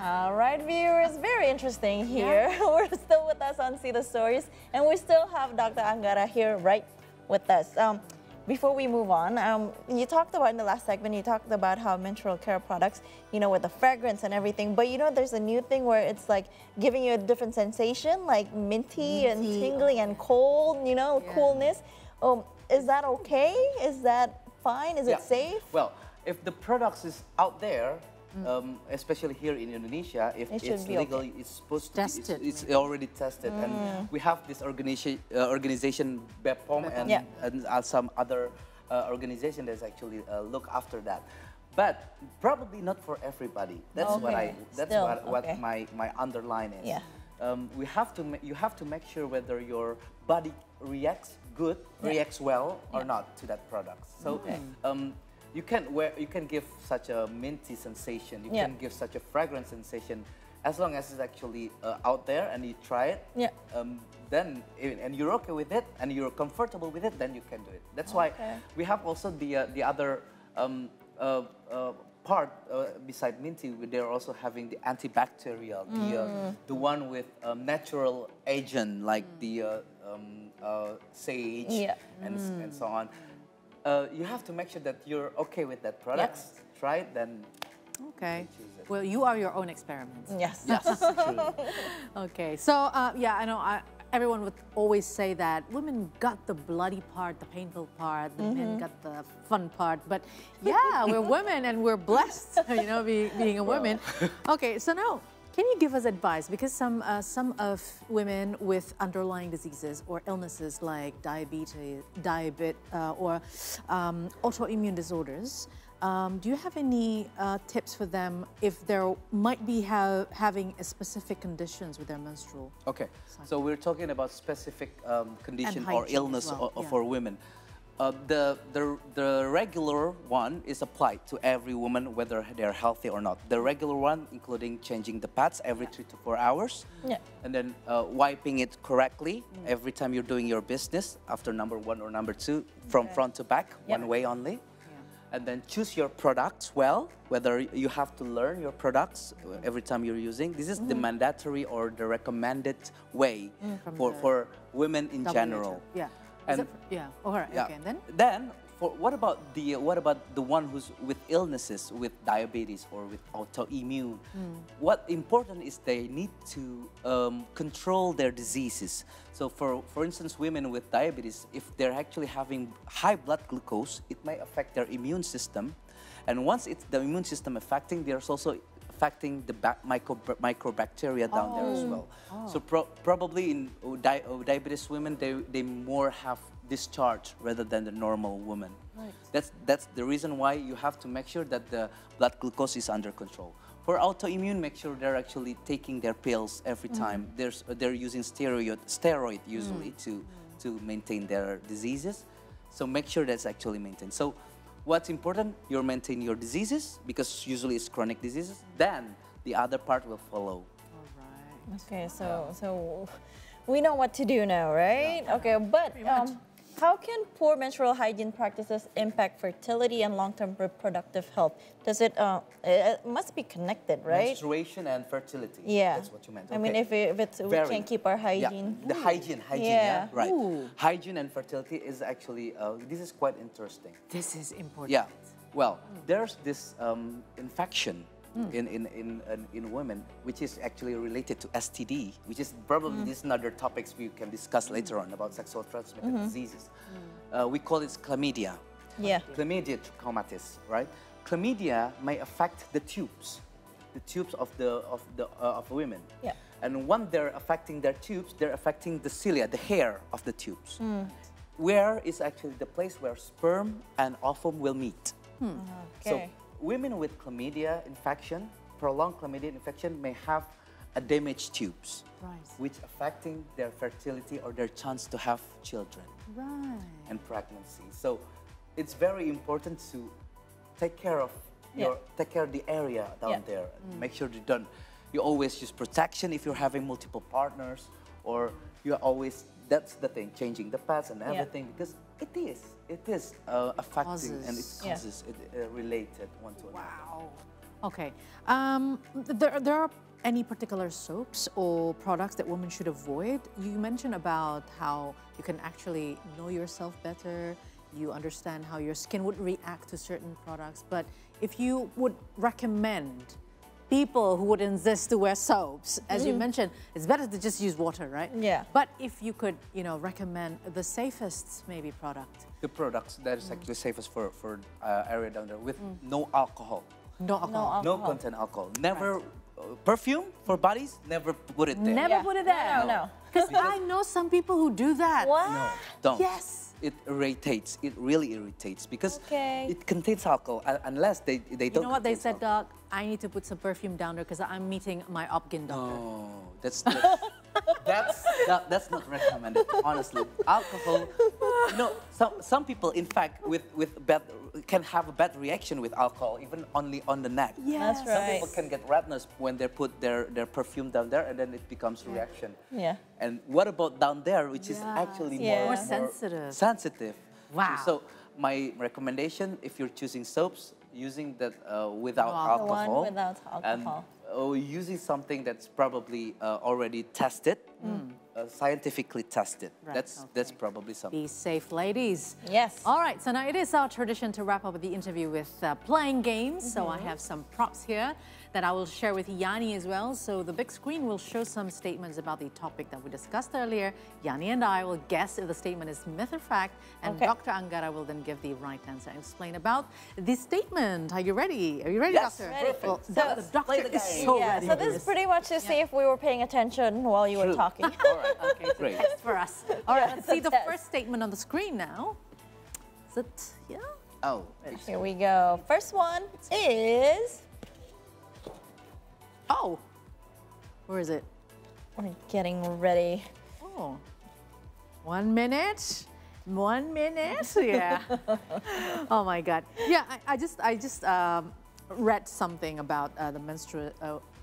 All right, viewers, very interesting here. Yeah. We're still with us on See the Stories, and we still have Dr. Anggara here right with us. Before we move on, you talked about in the last segment, you talked about how menstrual care products, you know, with the fragrance and everything, but you know, there's a new thing where it's like giving you a different sensation, like minty and tingling and cold, you know, coolness. Is that okay? Is that fine? Is it safe? Well, if the products is out there, especially here in Indonesia, if it's legal, it's supposed to be, it's already tested, and we have this organization BPOM and some other organization that's actually look after that. But probably not for everybody. That's what my underline is. Yeah. You have to make sure whether your body reacts good, reacts well or not to that product. So. You can give such a minty sensation. You can give such a fragrant sensation, as long as it's actually out there and you try it. Yeah. Then and you're okay with it and you're comfortable with it, then you can do it. That's why we have also the other part beside minty. They're also having the antibacterial, the one with natural agent like the sage and so on. You have to make sure that you're okay with that product. Try it, then. Okay. Well, you are your own experiment. Yes. Yes. True. Okay. So yeah, I know. Everyone would always say that women got the bloody part, the painful part, the men got the fun part. But yeah, we're women and we're blessed, you know, being a woman. Okay. So now, can you give us advice? Because some of women with underlying diseases or illnesses like diabetes, or autoimmune disorders, do you have any tips for them if they might be having a specific conditions with their menstrual? Okay, so we're talking about specific condition or illness for women. The regular one is applied to every woman, whether they're healthy or not. The regular one, including changing the pads every 3 to 4 hours, and then wiping it correctly every time you're doing your business after number 1 or number 2, from front to back, one way only. And then choose your products well, whether you have to learn your products every time you're using. This is the mandatory or the recommended way for women in general. Yeah. And all right. Okay. Then what about the one who's with illnesses, with diabetes or with autoimmune? What important is they need to control their diseases. So for instance, women with diabetes, if they're actually having high blood glucose, it may affect their immune system, and once it's the immune system affecting, there's also affecting the microbacteria down there as well. So probably in diabetes women, they more have discharge rather than the normal woman. Right. That's the reason why you have to make sure that the blood glucose is under control. For autoimmune, make sure they're actually taking their pills every time. They're using steroid usually to maintain their diseases. So make sure that's actually maintained. So what's important, you're maintaining your diseases, because usually it's chronic diseases, then the other part will follow. All right. Okay, so we know what to do now, right? Okay, but how can poor menstrual hygiene practices impact fertility and long-term reproductive health? Does it must be connected, right? Menstruation and fertility. Yeah. That's what you meant. I mean, if we can't keep our hygiene. Yeah. The hygiene, right. Ooh. Hygiene and fertility is actually, this is quite interesting. This is important. Yeah. Well, there's this infection in women, which is actually related to STD, which is probably this another topics we can discuss later on about sexual transmitted diseases. We call it chlamydia. Yeah. Chlamydia trachomatis, right? Chlamydia may affect the tubes of women. Yeah. And when they're affecting their tubes, they're affecting the cilia, the hair of the tubes, where is actually the place where sperm and ovum will meet. Okay. So women with chlamydia infection, prolonged chlamydia infection, may have a damaged tubes, which affecting their fertility or their chance to have children and pregnancy. So it's very important to take care of the area down there. Make sure you always use protection if you're having multiple partners, or you always, that's the thing, changing the pads and everything, because it is affecting and it causes it related one to another. Wow. Okay. There are any particular soaps or products that women should avoid? You mentioned about how you can actually know yourself better, you understand how your skin would react to certain products, but if you would recommend people who would insist to wear soaps, as you mentioned, it's better to just use water, right? Yeah. But if you could, recommend the safest maybe product. The products that is actually safest for area down there with no alcohol. No alcohol. No content alcohol. Never perfume for bodies. Never put it there. Never put it there. No. Because I know some people who do that. What? No, don't. Yes. It irritates. It really irritates because Okay. it contains alcohol unless they don't. You know what they contain said, alcohol. Doc? I need to put some perfume down there because I'm meeting my Obgyn doctor. No, that's not recommended. Honestly, alcohol. Some people, in fact, can have a bad reaction with alcohol, even only on the neck. Yes. That's Some right. people can get redness when they put their perfume down there, and then it becomes a reaction. Yeah. And what about down there, which is actually Yeah. More sensitive. sensitive. Wow. So my recommendation, if you're choosing soaps, using that without Wow. The one alcohol, without alcohol. and using something that's probably already tested, scientifically tested. Right, That's probably something. Be safe, ladies. Yes. All right, so now it is our tradition to wrap up the interview with playing games. So I have some props here that I will share with Yani as well. So the big screen will show some statements about the topic that we discussed earlier. Yani and I will guess if the statement is myth or fact, and Okay. Dr. Anggara will then give the right answer and explain about the statement. Are you ready? Are you ready, Yes, Doctor? ready. Well, So the let's doctor play the is game. so Yeah, ready. so for this is pretty much to see if we were paying attention while you were True. talking. All right. Okay, so Great. test for us. All right, let's see the Test. first statement on the screen now. Is it, yeah? Oh, Here we go. First one is... Oh, where is it? We're getting ready. Oh, 1 minute. 1 minute. Yeah. Oh my God. Yeah, I just read something about the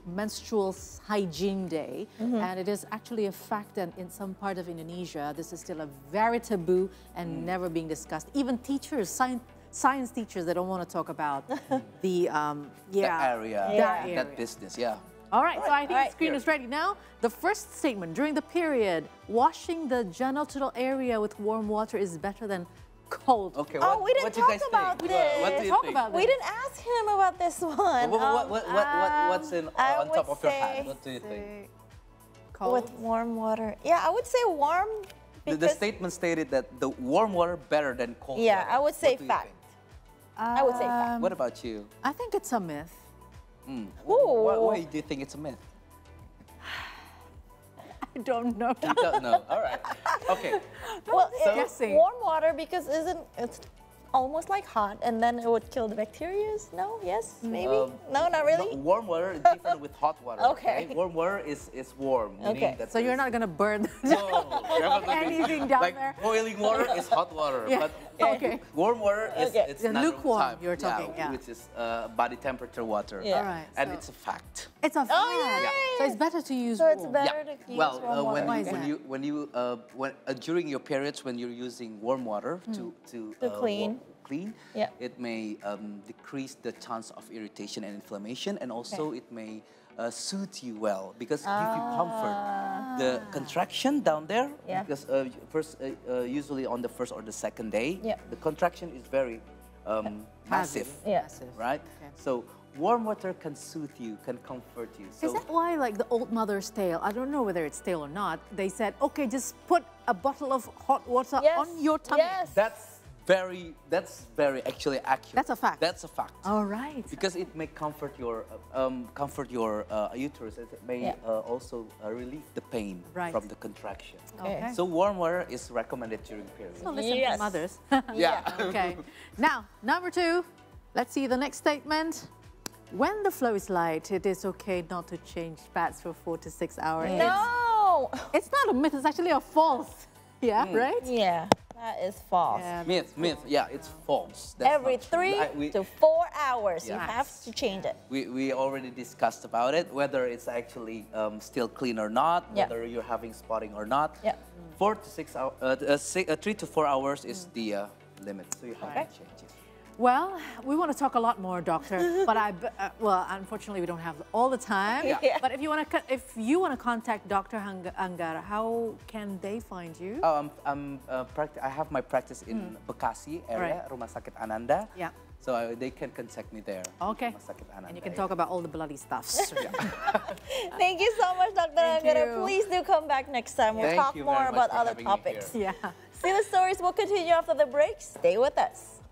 menstrual hygiene day, and it is actually a fact that in some part of Indonesia, this is still a very taboo and never being discussed. Even teachers, science teachers, they don't want to talk about the that area, that area. that business, yeah. All right, so I think the screen Here. is ready now. The first statement, during the period, washing the genital area with warm water is better than cold. Okay. Oh, we didn't what do you talk guys about think? this. What do you Talk think? about We didn't ask him about this one. What's I on would top of your say- head? What do you think? Say cold. With warm water. Yeah, I would say warm The because... statement stated that the warm water better than cold Yeah, water. I would say What do you fact. think? I would say fact. What about you? I think it's a myth. Why do you think it's a myth? I don't know. You don't know. All right. Okay. Well, So- it's Guessing. warm water because it's almost like hot, and then it would kill the bacteria. No? Yes? Maybe? No, not really? No, warm water is different with hot water. Okay. Warm water is warm. Meaning Okay. that So you're there's- not gonna burn No, definitely. anything down like there? boiling water is hot water, Yeah. but Okay. warm water is Okay. it's The not lukewarm time. you're talking, yeah. which is body temperature water. Yeah. All right. And so it's a fact. it's a fact. yay! So it's better to use So it's warm. better to use Well, warm water. Why is that? during your periods, when you're using warm water to clean. clean, Yeah. it may decrease the chance of irritation and inflammation, and also it may soothe you well because give you comfort. The contraction down there, Yeah. because usually on the first or the second day, Yeah. the contraction is very massive, Yeah. Massive. right? Okay. So warm water can soothe you, can comfort you. So Is that why, like the old mother's tale, I don't know whether it's tale or not, they said, okay, just put a bottle of hot water Yes. on your tummy. Yes. that's very actually accurate. That's a fact. That's a fact. All right. Because it may comfort your uterus. It may Yeah. also relieve the pain Right. from the contraction. Okay. So warm water is recommended during period. So listen Yes. to mothers. Yeah. Okay. Now, number 2, let's see the next statement. When the flow is light, it is okay not to change pads for 4 to 6 hours. No! It's not a myth, it's actually a false. Yeah, right? Yeah, that is false. Yeah. Myth. Yeah, it's false. That's Every not true. 3 to 4 hours, you Yeah. have to change it. We already discussed about it, whether it's actually still clean or not, Yeah. whether you're having spotting or not. Yeah. 4 to 6 hours, 3 to 4 hours is the limit, so you have Okay. to change it. Well, we want to talk a lot more, doctor, but well, unfortunately, we don't have all the time. Yeah. But if you want to contact Dr. Anggara, how can they find you? I have my practice in Bekasi area, Rumah Sakit Ananda. Yeah. So they can contact me there. Okay. Rumah Sakit Ananda, And you can talk about all the bloody stuffs. Thank you so much, Dr. Anggara. you. Please do come back next time. We'll Thank talk you more very much about for other having me topics. here. Yeah. See the stories will continue after the break. Stay with us.